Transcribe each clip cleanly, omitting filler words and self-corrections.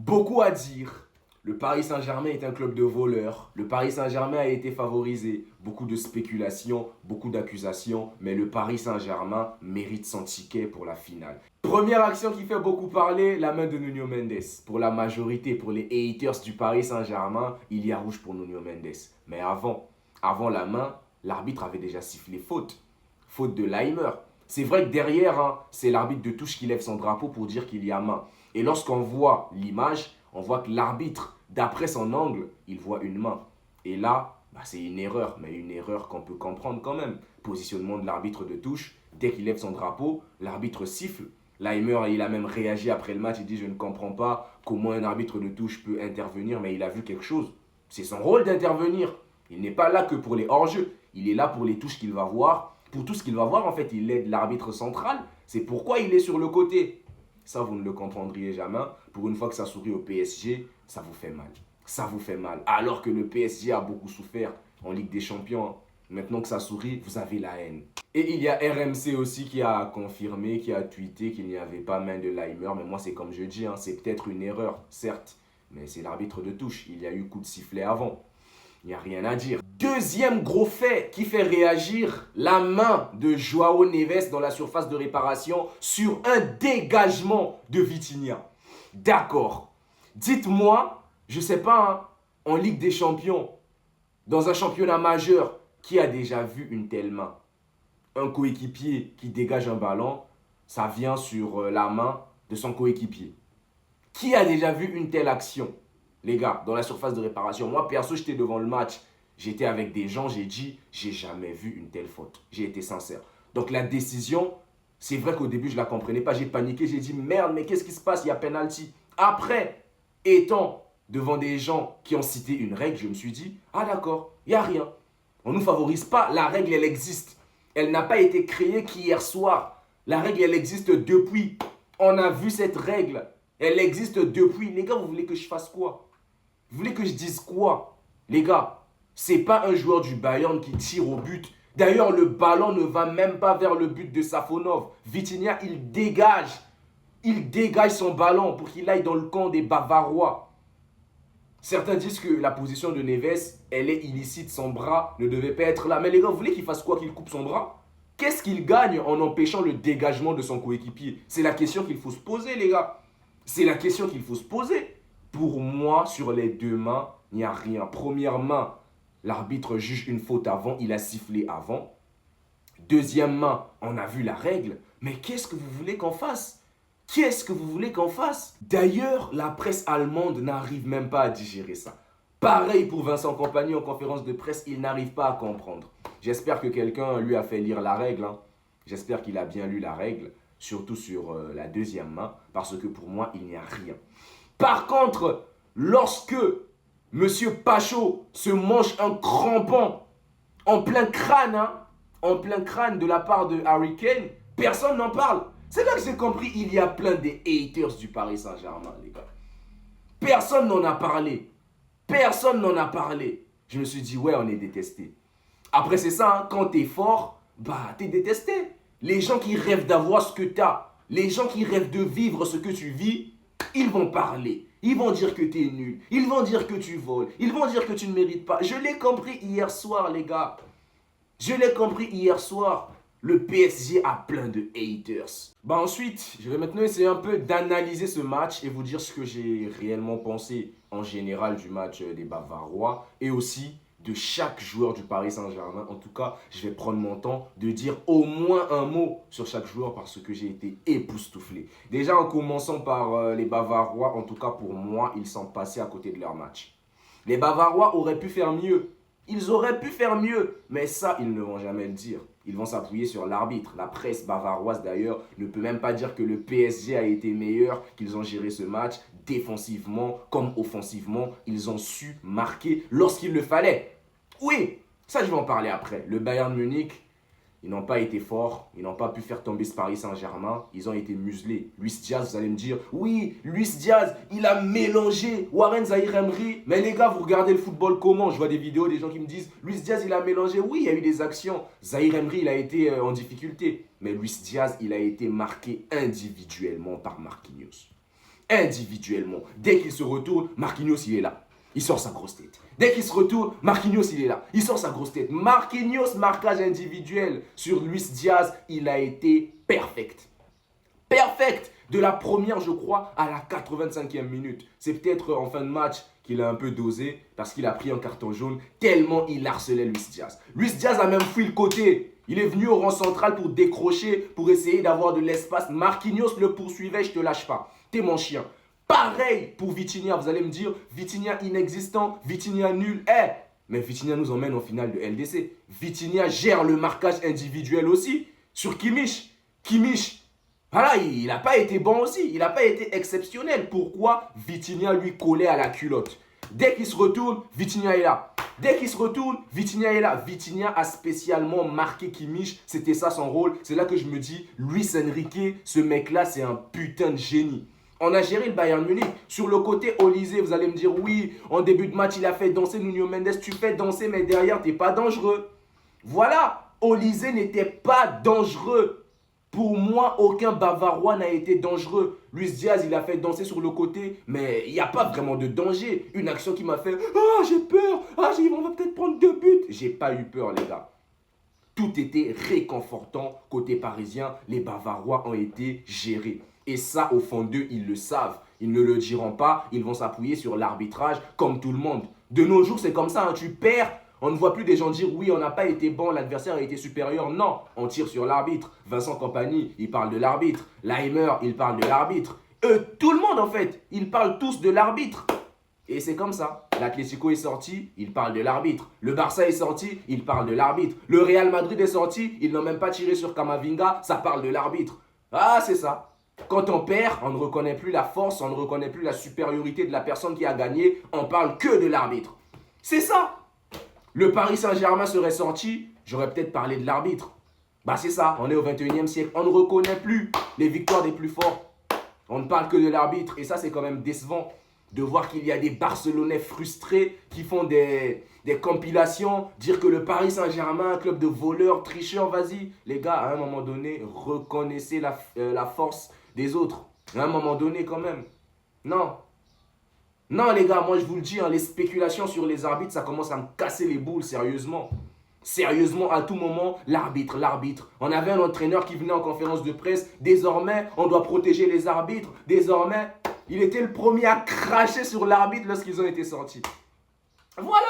Beaucoup à dire. Le Paris Saint-Germain est un club de voleurs. Le Paris Saint-Germain a été favorisé. Beaucoup de spéculations, beaucoup d'accusations, mais le Paris Saint-Germain mérite son ticket pour la finale. Première action qui fait beaucoup parler, la main de Nuno Mendes. Pour la majorité, pour les haters du Paris Saint-Germain, il y a rouge pour Nuno Mendes. Mais avant la main, l'arbitre avait déjà sifflé faute. Faute de Laimer. C'est vrai que derrière, c'est l'arbitre de touche qui lève son drapeau pour dire qu'il y a main. Et lorsqu'on voit l'image, on voit que l'arbitre, d'après son angle, il voit une main. Et là, c'est une erreur, mais une erreur qu'on peut comprendre quand même. Positionnement de l'arbitre de touche, dès qu'il lève son drapeau, l'arbitre siffle. Laimer, il a même réagi après le match, il dit « Je ne comprends pas comment un arbitre de touche peut intervenir, mais il a vu quelque chose. C'est son rôle d'intervenir. Il n'est pas là que pour les hors-jeux, il est là pour les touches qu'il va voir. Pour tout ce qu'il va voir, en fait, il aide l'arbitre central. C'est pourquoi il est sur le côté. » Ça, vous ne le comprendriez jamais. Pour une fois que ça sourit au PSG, ça vous fait mal. Ça vous fait mal. Alors que le PSG a beaucoup souffert en Ligue des Champions. Maintenant que ça sourit, vous avez la haine. Et il y a RMC aussi qui a confirmé, qui a tweeté qu'il n'y avait pas main de Laimer. Mais moi, c'est comme je dis, c'est peut-être une erreur, certes. Mais c'est l'arbitre de touche. Il y a eu coup de sifflet avant. Il n'y a rien à dire. Deuxième gros fait qui fait réagir, la main de Joao Neves dans la surface de réparation sur un dégagement de Vitinha. D'accord. Dites-moi, je ne sais pas, en Ligue des Champions, dans un championnat majeur, qui a déjà vu une telle main? Un coéquipier qui dégage un ballon, ça vient sur la main de son coéquipier. Qui a déjà vu une telle action? Les gars, dans la surface de réparation, moi perso, j'étais devant le match, j'étais avec des gens, j'ai dit, j'ai jamais vu une telle faute. J'ai été sincère. Donc la décision, c'est vrai qu'au début, je ne la comprenais pas, j'ai paniqué, j'ai dit, merde, mais qu'est-ce qui se passe? Il y a penalty. Après, étant devant des gens qui ont cité une règle, je me suis dit, ah d'accord, il n'y a rien. On ne nous favorise pas, la règle, elle existe. Elle n'a pas été créée qu'hier soir. La règle, elle existe depuis. On a vu cette règle. Elle existe depuis. Les gars, vous voulez que je fasse quoi? Vous voulez que je dise quoi? Les gars, c'est pas un joueur du Bayern qui tire au but. D'ailleurs, le ballon ne va même pas vers le but de Safonov. Vitinha, il dégage. Il dégage son ballon pour qu'il aille dans le camp des Bavarois. Certains disent que la position de Neves, elle est illicite. Son bras ne devait pas être là. Mais les gars, vous voulez qu'il fasse quoi? Qu'il coupe son bras? Qu'est-ce qu'il gagne en empêchant le dégagement de son coéquipier? C'est la question qu'il faut se poser, les gars. C'est la question qu'il faut se poser. Pour moi, sur les deux mains, il n'y a rien. Première main, l'arbitre juge une faute avant, il a sifflé avant. Deuxième main, on a vu la règle. Mais qu'est-ce que vous voulez qu'on fasse? Qu'est-ce que vous voulez qu'on fasse? D'ailleurs, la presse allemande n'arrive même pas à digérer ça. Pareil pour Vincent Kompany en conférence de presse, il n'arrive pas à comprendre. J'espère que quelqu'un lui a fait lire la règle. J'espère qu'il a bien lu la règle, surtout sur la deuxième main, parce que pour moi, il n'y a rien. Par contre, lorsque M. Pacho se mange un crampon en plein crâne de la part de Harry Kane, personne n'en parle. C'est là que j'ai compris, il y a plein de haters du Paris Saint-Germain, les gars. Personne n'en a parlé. Personne n'en a parlé. Je me suis dit, ouais, on est détesté. Après, c'est ça, quand t'es fort, t'es détesté. Les gens qui rêvent d'avoir ce que t'as, les gens qui rêvent de vivre ce que tu vis, ils vont parler. Ils vont dire que t'es nul. Ils vont dire que tu voles. Ils vont dire que tu ne mérites pas. Je l'ai compris hier soir, les gars. Je l'ai compris hier soir. Le PSG a plein de haters. Ensuite, je vais maintenant essayer un peu d'analyser ce match et vous dire ce que j'ai réellement pensé en général du match des Bavarois et aussi de chaque joueur du Paris Saint-Germain. En tout cas, je vais prendre mon temps de dire au moins un mot sur chaque joueur parce que j'ai été époustouflé. Déjà, en commençant par les Bavarois, en tout cas pour moi, ils sont passés à côté de leur match. Les Bavarois auraient pu faire mieux. Ils auraient pu faire mieux, mais ça, ils ne vont jamais le dire. Ils vont s'appuyer sur l'arbitre. La presse bavaroise, d'ailleurs, ne peut même pas dire que le PSG a été meilleur, qu'ils ont géré ce match défensivement comme offensivement. Ils ont su marquer lorsqu'il le fallait. Oui, ça, je vais en parler après. Le Bayern Munich, ils n'ont pas été forts. Ils n'ont pas pu faire tomber ce Paris Saint-Germain. Ils ont été muselés. Luis Diaz, vous allez me dire, oui, Luis Diaz, il a mélangé Warren Zaïre-Emery. Mais les gars, vous regardez le football comment? Je vois des vidéos, des gens qui me disent, Luis Diaz, il a mélangé. Oui, il y a eu des actions. Zaïre-Emery, il a été en difficulté. Mais Luis Diaz, il a été marqué individuellement par Marquinhos. individuellement. Dès qu'il se retourne, Marquinhos, il est là. Il sort sa grosse tête. Dès qu'il se retourne, Marquinhos, il est là. Il sort sa grosse tête. Marquinhos, marquage individuel sur Luis Diaz, il a été perfect. Perfect. De la première, je crois, à la 85e minute. C'est peut-être en fin de match qu'il a un peu dosé parce qu'il a pris un carton jaune tellement il harcelait Luis Diaz. Luis Diaz a même fui le côté. Il est venu au rang central pour décrocher, pour essayer d'avoir de l'espace. Marquinhos le poursuivait, je te lâche pas. T'es mon chien. Pareil pour Vitinha. Vous allez me dire, Vitinha inexistant, Vitinha nul. Mais Vitinha nous emmène en finale de LDC. Vitinha gère le marquage individuel aussi sur Kimmich. Kimmich, voilà, il n'a pas été bon aussi. Il n'a pas été exceptionnel. Pourquoi Vitinha lui collait à la culotte? Dès qu'il se retourne, Vitinha est là. Dès qu'il se retourne, Vitinha est là. Vitinha a spécialement marqué Kimmich. C'était ça son rôle. C'est là que je me dis, Luis Enrique, ce mec-là, c'est un putain de génie. On a géré le Bayern Munich. Sur le côté Olysée, vous allez me dire, oui, en début de match, il a fait danser Nuno Mendes. Tu fais danser, mais derrière, tu n'es pas dangereux. Voilà, Olysée n'était pas dangereux. Pour moi, aucun Bavarois n'a été dangereux. Luis Diaz, il a fait danser sur le côté, mais il n'y a pas vraiment de danger. Une action qui m'a fait « Ah, j'ai peur! Ah, on va peut-être prendre 2 buts !» J'ai pas eu peur, les gars. Tout était réconfortant côté parisien. Les Bavarois ont été gérés. Et ça, au fond d'eux, ils le savent. Ils ne le diront pas. Ils vont s'appuyer sur l'arbitrage comme tout le monde. De nos jours, c'est comme ça. Hein. Tu perds. On ne voit plus des gens dire oui, on n'a pas été bon, l'adversaire a été supérieur. Non, on tire sur l'arbitre. Vincent Kompany, il parle de l'arbitre. Leimer, il parle de l'arbitre. Tout le monde en fait, ils parlent tous de l'arbitre. Et c'est comme ça. L'Atlético est sorti, il parle de l'arbitre. Le Barça est sorti, il parle de l'arbitre. Le Real Madrid est sorti, ils n'ont même pas tiré sur Camavinga, ça parle de l'arbitre. Ah, c'est ça. Quand on perd, on ne reconnaît plus la force, on ne reconnaît plus la supériorité de la personne qui a gagné. On parle que de l'arbitre. C'est ça. Le Paris Saint-Germain serait sorti, j'aurais peut-être parlé de l'arbitre. Bah c'est ça, on est au 21e siècle. On ne reconnaît plus les victoires des plus forts. On ne parle que de l'arbitre. Et ça, c'est quand même décevant de voir qu'il y a des Barcelonais frustrés qui font des compilations, dire que le Paris Saint-Germain, un club de voleurs, tricheurs, vas-y. Les gars, à un moment donné, reconnaissez la force des autres. À un moment donné, quand même. Non. Non, les gars, moi je vous le dis, hein, les spéculations sur les arbitres, ça commence à me casser les boules, sérieusement. Sérieusement, à tout moment, l'arbitre, l'arbitre. On avait un entraîneur qui venait en conférence de presse. Désormais, on doit protéger les arbitres. Désormais, il était le premier à cracher sur l'arbitre lorsqu'ils ont été sortis. Voilà,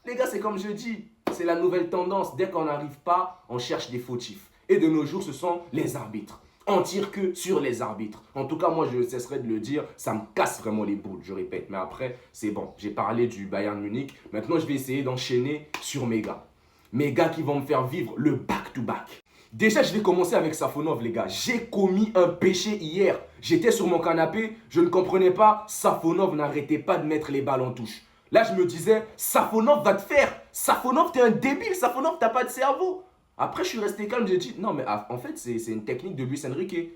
les gars, c'est comme je dis. C'est la nouvelle tendance. Dès qu'on n'arrive pas, on cherche des fautifs. Et de nos jours, ce sont les arbitres. On tire que sur les arbitres. En tout cas, moi, je ne cesserai de le dire. Ça me casse vraiment les boules, je répète. Mais après, c'est bon. J'ai parlé du Bayern Munich. Maintenant, je vais essayer d'enchaîner sur mes gars. Mes gars qui vont me faire vivre le back-to-back. Déjà, je vais commencer avec Safonov, les gars. J'ai commis un péché hier. J'étais sur mon canapé. Je ne comprenais pas. Safonov n'arrêtait pas de mettre les balles en touche. Là, je me disais, Safonov va te faire. Safonov, t'es un débile. Safonov, t'as pas de cerveau. Après, je suis resté calme, j'ai dit, non, mais en fait, c'est une technique de Luis Enrique.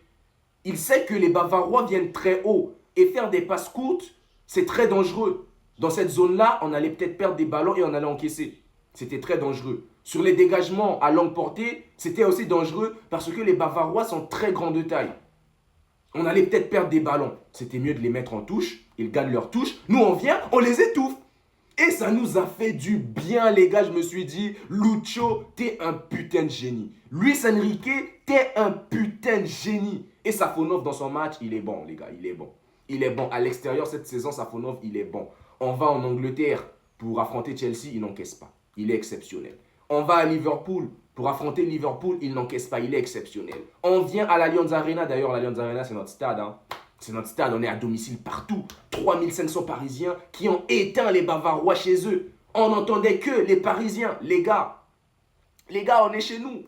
Il sait que les Bavarois viennent très haut et faire des passes courtes, c'est très dangereux. Dans cette zone-là, on allait peut-être perdre des ballons et on allait encaisser. C'était très dangereux. Sur les dégagements à longue portée, c'était aussi dangereux parce que les Bavarois sont très grands de taille. On allait peut-être perdre des ballons. C'était mieux de les mettre en touche. Ils gagnent leur touche. Nous, on vient, on les étouffe. Et ça nous a fait du bien, les gars. Je me suis dit, Lucho, t'es un putain de génie. Luis Enrique, t'es un putain de génie. Et Safonov, dans son match, il est bon, les gars. Il est bon. Il est bon. À l'extérieur, cette saison, Safonov, il est bon. On va en Angleterre pour affronter Chelsea, il n'encaisse pas. Il est exceptionnel. On va à Liverpool pour affronter Liverpool, il n'encaisse pas. Il est exceptionnel. On vient à l'Allianz Arena. D'ailleurs, l'Allianz Arena, c'est notre stade, hein. C'est notre stade, on est à domicile partout. 3500 Parisiens qui ont éteint les Bavarois chez eux. On n'entendait que les Parisiens. Les gars, on est chez nous.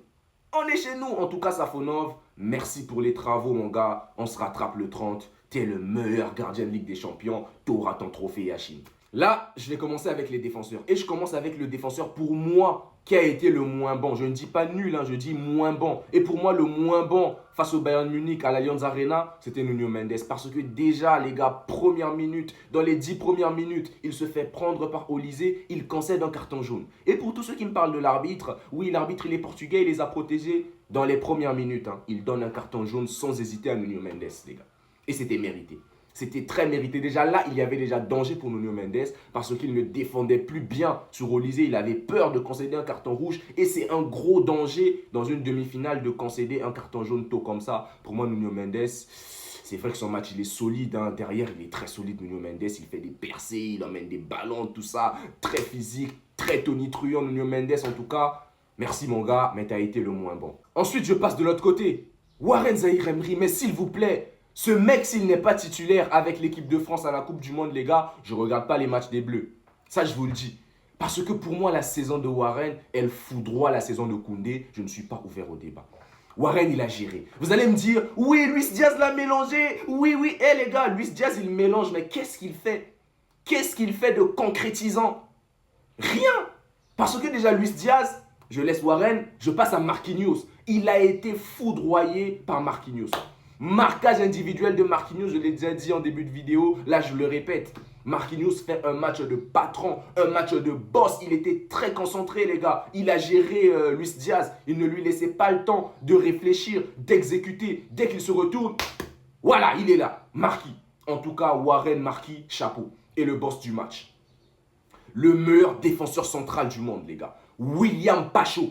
On est chez nous. En tout cas, Safonov, merci pour les travaux, mon gars. On se rattrape le 30. T'es le meilleur gardien de Ligue des Champions. T'auras ton trophée Yachine. Là, je vais commencer avec les défenseurs. Et je commence avec le défenseur, pour moi, qui a été le moins bon. Je ne dis pas nul, hein, je dis moins bon. Et pour moi, le moins bon face au Bayern Munich à l'Allianz Arena, c'était Nuno Mendes. Parce que déjà, les gars, première minute, dans les 10 premières minutes, il se fait prendre par Olysée, il concède un carton jaune. Et pour tous ceux qui me parlent de l'arbitre, oui, l'arbitre, il est portugais, il les a protégés. Dans les premières minutes, hein, il donne un carton jaune sans hésiter à Nuno Mendes, les gars. Et c'était mérité. C'était très mérité. Déjà là, il y avait déjà danger pour Nuno Mendes parce qu'il ne défendait plus bien sur Olysée. Il avait peur de concéder un carton rouge et c'est un gros danger dans une demi-finale de concéder un carton jaune tôt comme ça. Pour moi, Nuno Mendes, c'est vrai que son match, il est solide. Hein. Derrière, il est très solide, Nuno Mendes. Il fait des percées, il emmène des ballons, tout ça. Très physique, très tonitruant, Nuno Mendes en tout cas. Merci mon gars, mais tu as été le moins bon. Ensuite, je passe de l'autre côté. Warren Zaïre-Emery, mais s'il vous plaît, ce mec, s'il n'est pas titulaire avec l'équipe de France à la Coupe du Monde, les gars, je ne regarde pas les matchs des Bleus. Ça, je vous le dis. Parce que pour moi, la saison de Warren, elle foudroie la saison de Koundé. Je ne suis pas ouvert au débat. Warren, il a géré. Vous allez me dire, oui, Luis Diaz l'a mélangé. Oui, les gars, Luis Diaz, il mélange. Mais qu'est-ce qu'il fait? Qu'est-ce qu'il fait de concrétisant? Rien. Parce que déjà, Luis Diaz, je laisse Warren, je passe à Marquinhos. Il a été foudroyé par Marquinhos. Marquage individuel de Marquinhos, je l'ai déjà dit en début de vidéo, là je le répète. Marquinhos fait un match de patron, un match de boss. Il était très concentré, les gars. Il a géré Luis Diaz. Il ne lui laissait pas le temps de réfléchir, d'exécuter. Dès qu'il se retourne, voilà, il est là. Marquis. En tout cas, Warren Marquis, chapeau. Et le boss du match. Le meilleur défenseur central du monde, les gars. William Pacho.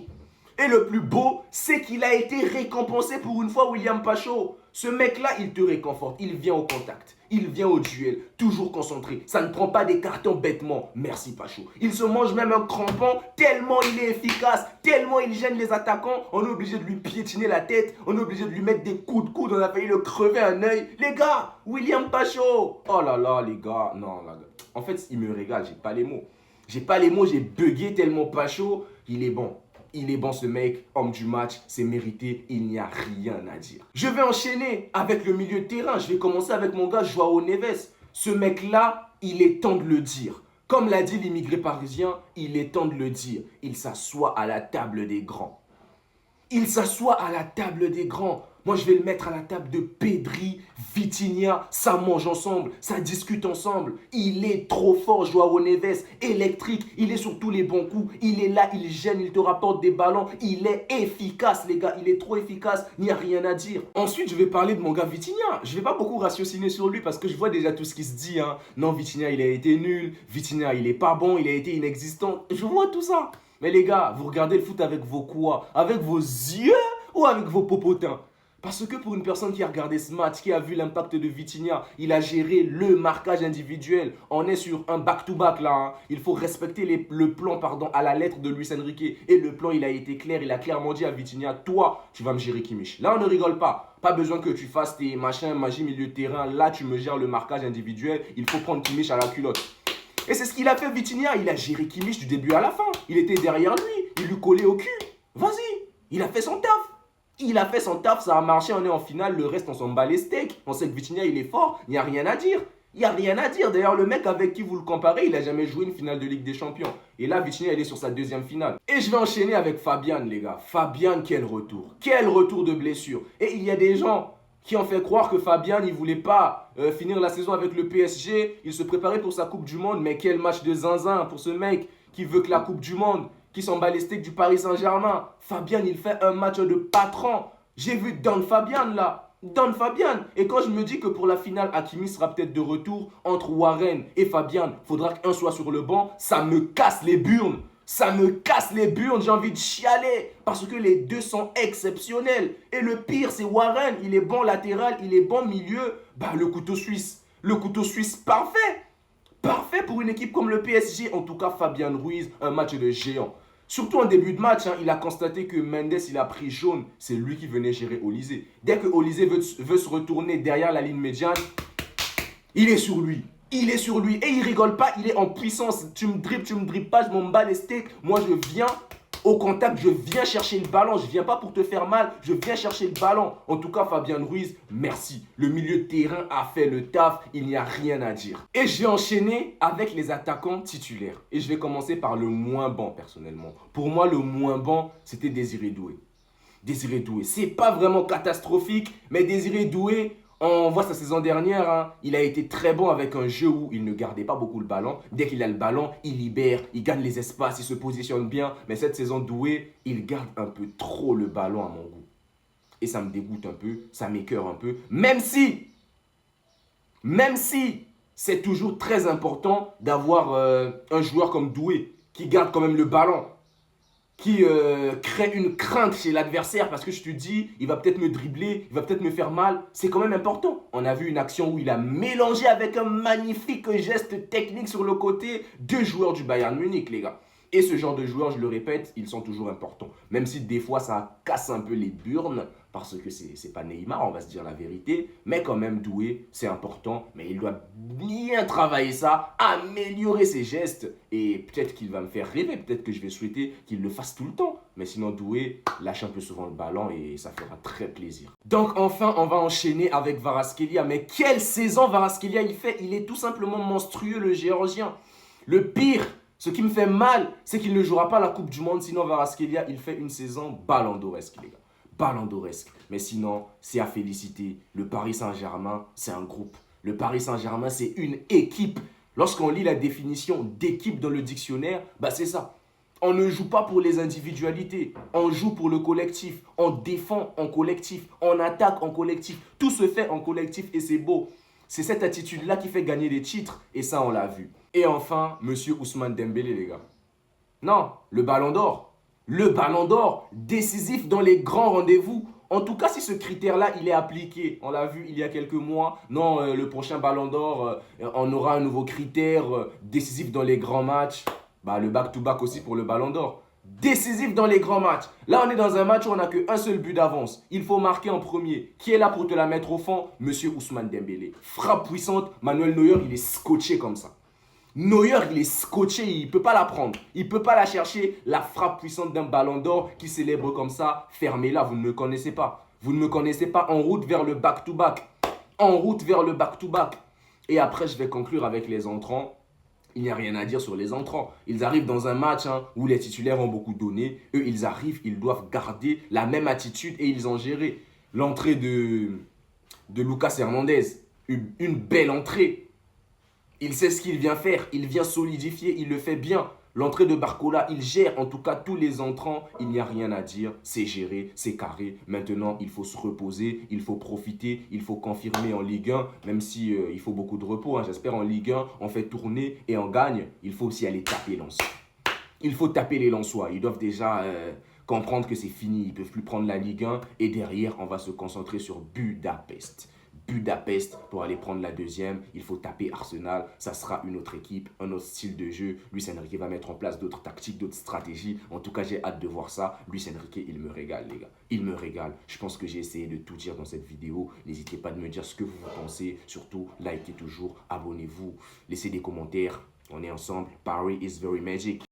Et le plus beau, c'est qu'il a été récompensé pour une fois, William Pacho. Ce mec-là, il te réconforte. Il vient au contact. Il vient au duel. Toujours concentré. Ça ne prend pas des cartons bêtement. Merci Pacho. Il se mange même un crampon tellement il est efficace. Tellement il gêne les attaquants. On est obligé de lui piétiner la tête. On est obligé de lui mettre des coups de coude. On a failli le crever un œil. Les gars, William Pacho. Oh là là, les gars. Non, là. En fait, il me régale. J'ai pas les mots. J'ai pas les mots. J'ai bugué tellement Pacho. Il est bon. Il est bon ce mec, homme du match, c'est mérité, il n'y a rien à dire. Je vais enchaîner avec le milieu de terrain, je vais commencer avec mon gars Joao Neves. Ce mec-là, il est temps de le dire. Comme l'a dit l'immigré parisien, il est temps de le dire. Il s'assoit à la table des grands. Il s'assoit à la table des grands. Moi, je vais le mettre à la table de Pedri, Vitinha. Ça mange ensemble, ça discute ensemble. Il est trop fort, Joao Neves. Électrique, il est sur tous les bons coups. Il est là, il gêne, il te rapporte des ballons. Il est efficace, les gars. Il est trop efficace, il n'y a rien à dire. Ensuite, je vais parler de mon gars Vitinha. Je ne vais pas beaucoup ratiociner sur lui parce que je vois déjà tout ce qui se dit. Hein. Non, Vitinha, il a été nul. Vitinha, il est pas bon, il a été inexistant. Je vois tout ça. Mais les gars, vous regardez le foot avec vos quoi? Avec vos yeux ou avec vos popotins? Parce que pour une personne qui a regardé ce match, qui a vu l'impact de Vitinha, il a géré le marquage individuel. On est sur un back-to-back là. Hein. Il faut respecter le plan à la lettre de Luis Enrique. Et le plan, il a été clair. Il a clairement dit à Vitinha, toi, tu vas me gérer Kimmich. Là, on ne rigole pas. Pas besoin que tu fasses tes machins, magie, milieu de terrain. Là, tu me gères le marquage individuel. Il faut prendre Kimmich à la culotte. Et c'est ce qu'il a fait Vitinha. Il a géré Kimmich du début à la fin. Il était derrière lui. Il lui collait au cul. Vas-y. Il a fait son taf. Il a fait son taf, ça a marché, on est en finale, le reste on s'en bat les steaks. On sait que Vitinha il est fort, il n'y a rien à dire. Il n'y a rien à dire. D'ailleurs, le mec avec qui vous le comparez, il n'a jamais joué une finale de Ligue des Champions. Et là, Vitinha, il est sur sa deuxième finale. Et je vais enchaîner avec Fabian, les gars. Fabian, quel retour. Quel retour de blessure. Et il y a des gens qui ont fait croire que Fabian, il ne voulait pas finir la saison avec le PSG. Il se préparait pour sa Coupe du Monde. Mais quel match de zinzin pour ce mec qui veut que la Coupe du Monde, qui s'en bat les steaks du Paris Saint-Germain. Fabian, il fait un match de patron. J'ai vu Don Fabian là. Don Fabian. Et quand je me dis que pour la finale, Hakimi sera peut-être de retour entre Warren et Fabian, faudra qu'un soit sur le banc, ça me casse les burnes. Ça me casse les burnes, j'ai envie de chialer. Parce que les deux sont exceptionnels. Et le pire, c'est Warren. Il est bon latéral, il est bon milieu. Bah, le couteau suisse. Le couteau suisse parfait. Parfait pour une équipe comme le PSG. En tout cas, Fabian Ruiz, un match de géant. Surtout en début de match, hein, il a constaté que Mendes il a pris jaune. C'est lui qui venait gérer Olysée. Dès que Olysée veut se retourner derrière la ligne médiane, il est sur lui. Il est sur lui. Et il rigole pas, il est en puissance. Tu me dribbles pas, je m'en bats les steaks. Moi, je viens au contact, je viens chercher le ballon. Je viens pas pour te faire mal, je viens chercher le ballon. En tout cas, Fabian Ruiz, merci. Le milieu de terrain a fait le taf, il n'y a rien à dire. Et je vais enchaîner avec les attaquants titulaires. Et je vais commencer par le moins bon, personnellement. Pour moi, le moins bon, c'était Désiré Doué. Désiré Doué, c'est pas vraiment catastrophique, mais Désiré Doué, on voit sa saison dernière, hein, il a été très bon avec un jeu où il ne gardait pas beaucoup le ballon. Dès qu'il a le ballon, il libère, il gagne les espaces, il se positionne bien. Mais cette saison, Doué, il garde un peu trop le ballon à mon goût. Et ça me dégoûte un peu, ça m'écœure un peu. Même si Même si c'est toujours très important d'avoir un joueur comme Doué qui garde quand même le ballon, qui crée une crainte chez l'adversaire parce que je te dis, il va peut-être me dribbler, il va peut-être me faire mal. C'est quand même important. On a vu une action où il a mélangé avec un magnifique geste technique sur le côté deux joueurs du Bayern Munich, les gars. Et ce genre de joueurs, je le répète, ils sont toujours importants. Même si des fois ça casse un peu les burnes, parce que c'est pas Neymar, on va se dire la vérité. Mais quand même, Doué, c'est important. Mais il doit bien travailler ça, améliorer ses gestes. Et peut-être qu'il va me faire rêver. Peut-être que je vais souhaiter qu'il le fasse tout le temps. Mais sinon, Doué lâche un peu souvent le ballon et ça fera très plaisir. Donc enfin, on va enchaîner avec Kvaratskhelia. Mais quelle saison Kvaratskhelia il fait? Il est tout simplement monstrueux, le Géorgien. Le pire, ce qui me fait mal, c'est qu'il ne jouera pas la Coupe du Monde. Sinon, Kvaratskhelia, il fait une saison ballon d'oresque, les gars. Ballon d'oresque. Mais sinon, c'est à féliciter. Le Paris Saint-Germain, c'est un groupe. Le Paris Saint-Germain, c'est une équipe. Lorsqu'on lit la définition d'équipe dans le dictionnaire, bah c'est ça. On ne joue pas pour les individualités, on joue pour le collectif, on défend en collectif, on attaque en collectif, tout se fait en collectif et c'est beau. C'est cette attitude-là qui fait gagner des titres et ça on l'a vu. Et enfin, monsieur Ousmane Dembélé les gars. Non, le ballon d'or. Le ballon d'or, décisif dans les grands rendez-vous. En tout cas, si ce critère-là, il est appliqué, on l'a vu il y a quelques mois, non, le prochain ballon d'or, on aura un nouveau critère décisif dans les grands matchs. Bah, le back-to-back aussi pour le ballon d'or. Décisif dans les grands matchs. Là, on est dans un match où on n'a qu'un seul but d'avance. Il faut marquer en premier. Qui est là pour te la mettre au fond? Monsieur Ousmane Dembélé. Frappe puissante, Manuel Neuer, il est scotché comme ça. Neuer, il est scotché, il ne peut pas la prendre. Il ne peut pas la chercher. La frappe puissante d'un ballon d'or qui célèbre comme ça, fermez-la, vous ne me connaissez pas. Vous ne me connaissez pas en route vers le back-to-back. En route vers le back-to-back. Et après, je vais conclure avec les entrants. Il n'y a rien à dire sur les entrants. Ils arrivent dans un match où les titulaires ont beaucoup donné. Eux, ils arrivent, ils doivent garder la même attitude et ils ont géré. L'entrée de Lucas Hernandez, une belle entrée. Il sait ce qu'il vient faire, il vient solidifier, il le fait bien. L'entrée de Barcola, il gère en tout cas tous les entrants. Il n'y a rien à dire, c'est géré, c'est carré. Maintenant, il faut se reposer, il faut profiter, il faut confirmer en Ligue 1, même si il faut beaucoup de repos. J'espère en Ligue 1, on fait tourner et on gagne. Il faut aussi aller taper Lens. Il faut taper les Lensois. Ils doivent déjà comprendre que c'est fini. Ils ne peuvent plus prendre la Ligue 1. Et derrière, on va se concentrer sur Budapest. Budapest pour aller prendre la deuxième. Il faut taper Arsenal. Ça sera une autre équipe, un autre style de jeu. Luis Enrique va mettre en place d'autres tactiques, d'autres stratégies. En tout cas, j'ai hâte de voir ça. Luis Enrique, il me régale, les gars. Il me régale. Je pense que j'ai essayé de tout dire dans cette vidéo. N'hésitez pas de me dire ce que vous pensez. Surtout, likez toujours, abonnez-vous, laissez des commentaires. On est ensemble. Paris is very magic.